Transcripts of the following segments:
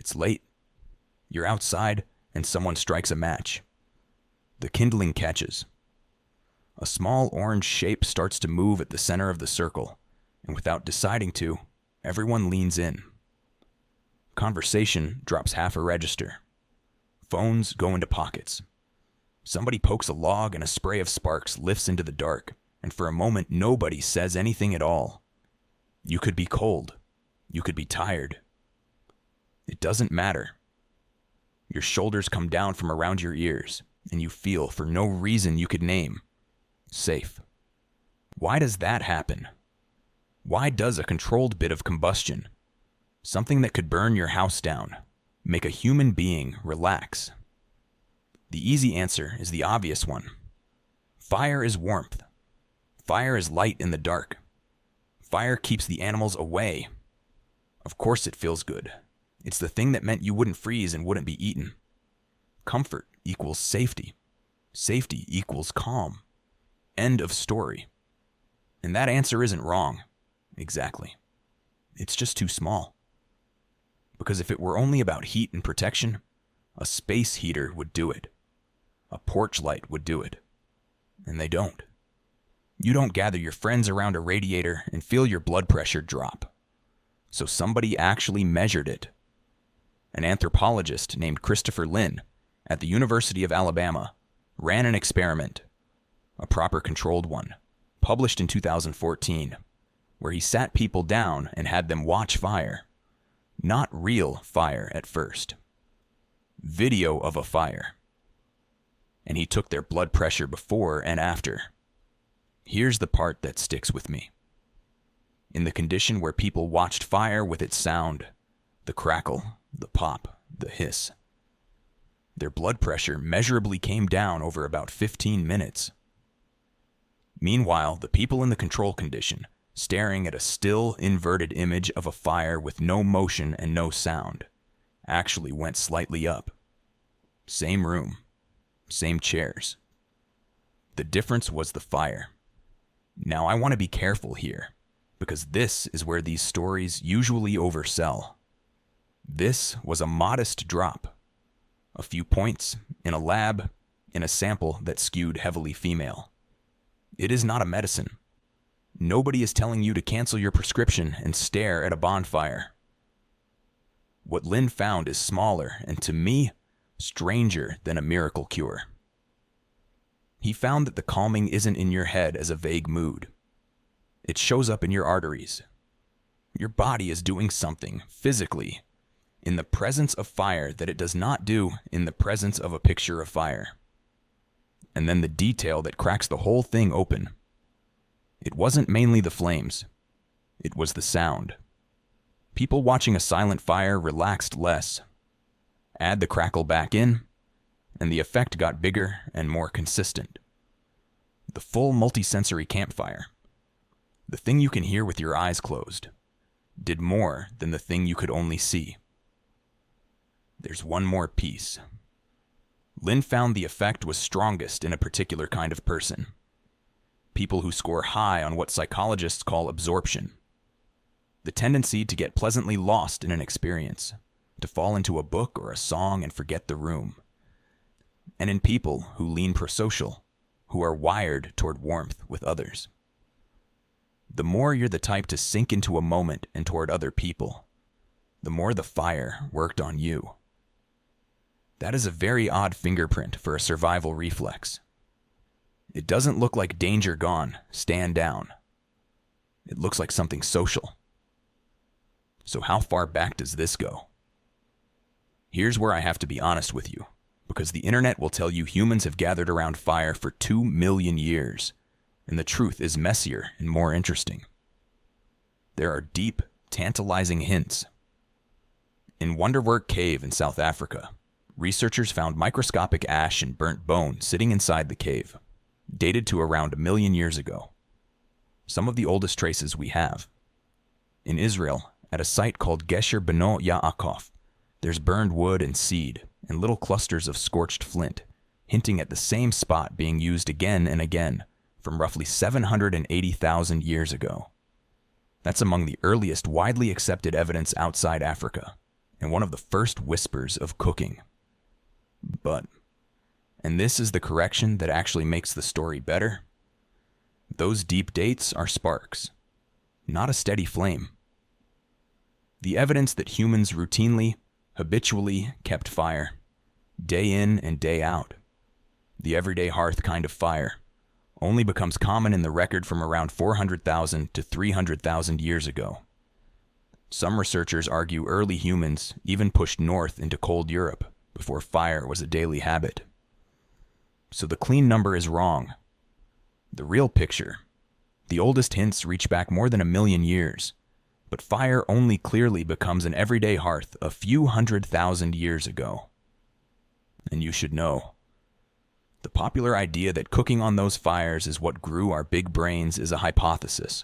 It's late. You're outside, and someone strikes a match. The kindling catches. A small orange shape starts to move at the center of the circle, and without deciding to, everyone leans in. Conversation drops half a register. Phones go into pockets. Somebody pokes a log and a spray of sparks lifts into the dark, and for a moment nobody says anything at all. You could be cold. You could be tired. It doesn't matter. Your shoulders come down from around your ears, and you feel, for no reason you could name, safe. Why does that happen? Why does a controlled bit of combustion, something that could burn your house down, make a human being relax? The easy answer is the obvious one. Fire is warmth. Fire is light in the dark. Fire keeps the animals away. Of course it feels good. It's the thing that meant you wouldn't freeze and wouldn't be eaten. Comfort equals safety. Safety equals calm. End of story. And that answer isn't wrong. Exactly. It's just too small. Because if it were only about heat and protection, a space heater would do it. A porch light would do it. And they don't. You don't gather your friends around a radiator and feel your blood pressure drop. So somebody actually measured it. An anthropologist named Christopher Lynn at the University of Alabama ran an experiment, a proper controlled one, published in 2014, where he sat people down and had them watch fire. Not real fire at first. Video of a fire. And he took their blood pressure before and after. Here's the part that sticks with me. In the condition where people watched fire with its sound, the crackle, the pop, the hiss, their blood pressure measurably came down over about 15 minutes. Meanwhile, the people in the control condition, staring at a still, inverted image of a fire with no motion and no sound, actually went slightly up. Same room, same chairs. The difference was the fire. Now I want to be careful here, because this is where these stories usually oversell. This was a modest drop. A few points, in a lab, in a sample that skewed heavily female. It is not a medicine. Nobody is telling you to cancel your prescription and stare at a bonfire. What Lynn found is smaller and, to me, stranger than a miracle cure. He found that the calming isn't in your head as a vague mood. It shows up in your arteries. Your body is doing something, physically, in the presence of fire that it does not do in the presence of a picture of fire. And then the detail that cracks the whole thing open. It wasn't mainly the flames. It was the sound. People watching a silent fire relaxed less. Add the crackle back in, and the effect got bigger and more consistent. The full multisensory campfire, the thing you can hear with your eyes closed, did more than the thing you could only see. There's one more piece. Lynn found the effect was strongest in a particular kind of person. People who score high on what psychologists call absorption. The tendency to get pleasantly lost in an experience, to fall into a book or a song and forget the room. And in people who lean prosocial, who are wired toward warmth with others. The more you're the type to sink into a moment and toward other people, the more the fire worked on you. That is a very odd fingerprint for a survival reflex. It doesn't look like danger gone, stand down. It looks like something social. So how far back does this go? Here's where I have to be honest with you, because the internet will tell you humans have gathered around fire for 2 million years, and the truth is messier and more interesting. There are deep, tantalizing hints. In Wonderwerk Cave in South Africa, researchers found microscopic ash and burnt bone sitting inside the cave, dated to around 1 million years ago. Some of the oldest traces we have. In Israel, at a site called Gesher Beno Yaakov, there's burned wood and seed, and little clusters of scorched flint, hinting at the same spot being used again and again from roughly 780,000 years ago. That's among the earliest widely accepted evidence outside Africa, and one of the first whispers of cooking. But, and this is the correction that actually makes the story better, those deep dates are sparks, not a steady flame. The evidence that humans routinely, habitually kept fire, day in and day out, the everyday hearth kind of fire, only becomes common in the record from around 400,000 to 300,000 years ago. Some researchers argue early humans even pushed north into cold Europe before fire was a daily habit. So the clean number is wrong. The real picture, the oldest hints reach back more than 1 million years, but fire only clearly becomes an everyday hearth a few 100,000 years ago. And you should know, the popular idea that cooking on those fires is what grew our big brains is a hypothesis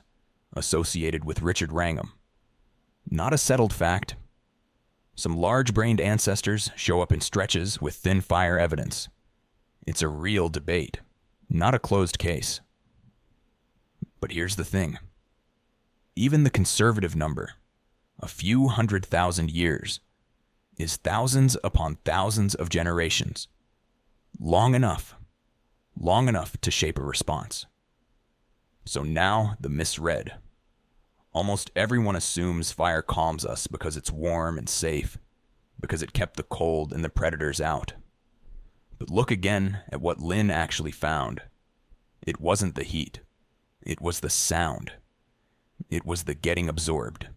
associated with Richard Wrangham. Not a settled fact. Some large-brained ancestors show up in stretches with thin fire evidence. It's a real debate, not a closed case. But here's the thing. Even the conservative number, a few 100,000 years, is thousands upon thousands of generations. Long enough to shape a response. So now the misread. Almost everyone assumes fire calms us because it's warm and safe, because it kept the cold and the predators out. But look again at what Lynn actually found. It wasn't the heat. It was the sound. It was the getting absorbed.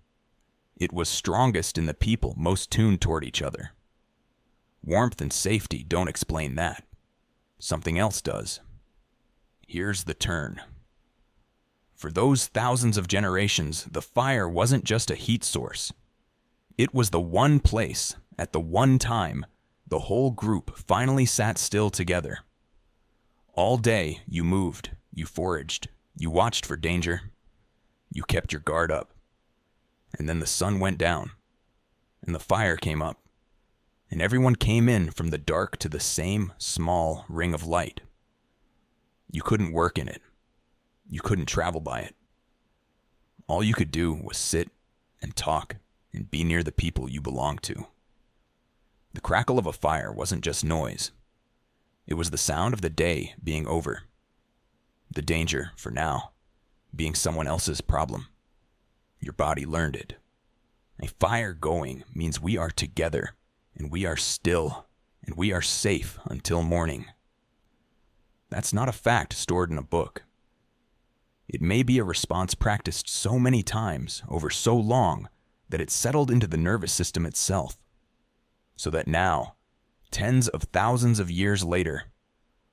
It was strongest in the people most tuned toward each other. Warmth and safety don't explain that. Something else does. Here's the turn. For those thousands of generations, the fire wasn't just a heat source. It was the one place, at the one time, the whole group finally sat still together. All day, you moved, you foraged, you watched for danger, you kept your guard up. And then the sun went down, and the fire came up, and everyone came in from the dark to the same small ring of light. You couldn't work in it. You couldn't travel by it. All you could do was sit and talk and be near the people you belonged to. The crackle of a fire wasn't just noise. It was the sound of the day being over. The danger, for now, being someone else's problem. Your body learned it. A fire going means we are together, and we are still, and we are safe until morning. That's not a fact stored in a book. It may be a response practiced so many times over so long that it settled into the nervous system itself, so that now, tens of thousands of years later,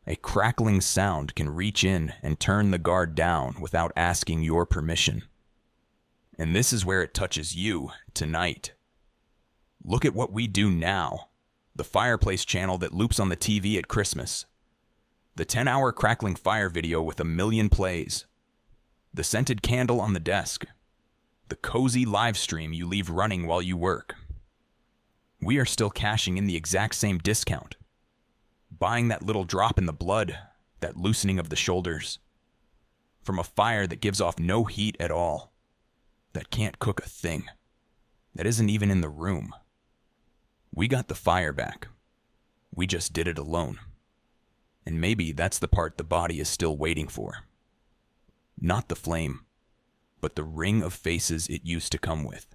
a crackling sound can reach in and turn the guard down without asking your permission. And this is where it touches you tonight. Look at what we do now. The fireplace channel that loops on the TV at Christmas. The 10-hour crackling fire video with 1 million plays. The scented candle on the desk. The cozy live stream you leave running while you work. We are still cashing in the exact same discount. Buying that little drop in the blood, that loosening of the shoulders. From a fire that gives off no heat at all. That can't cook a thing. That isn't even in the room. We got the fire back. We just did it alone. And maybe that's the part the body is still waiting for. Not the flame, but the ring of faces it used to come with.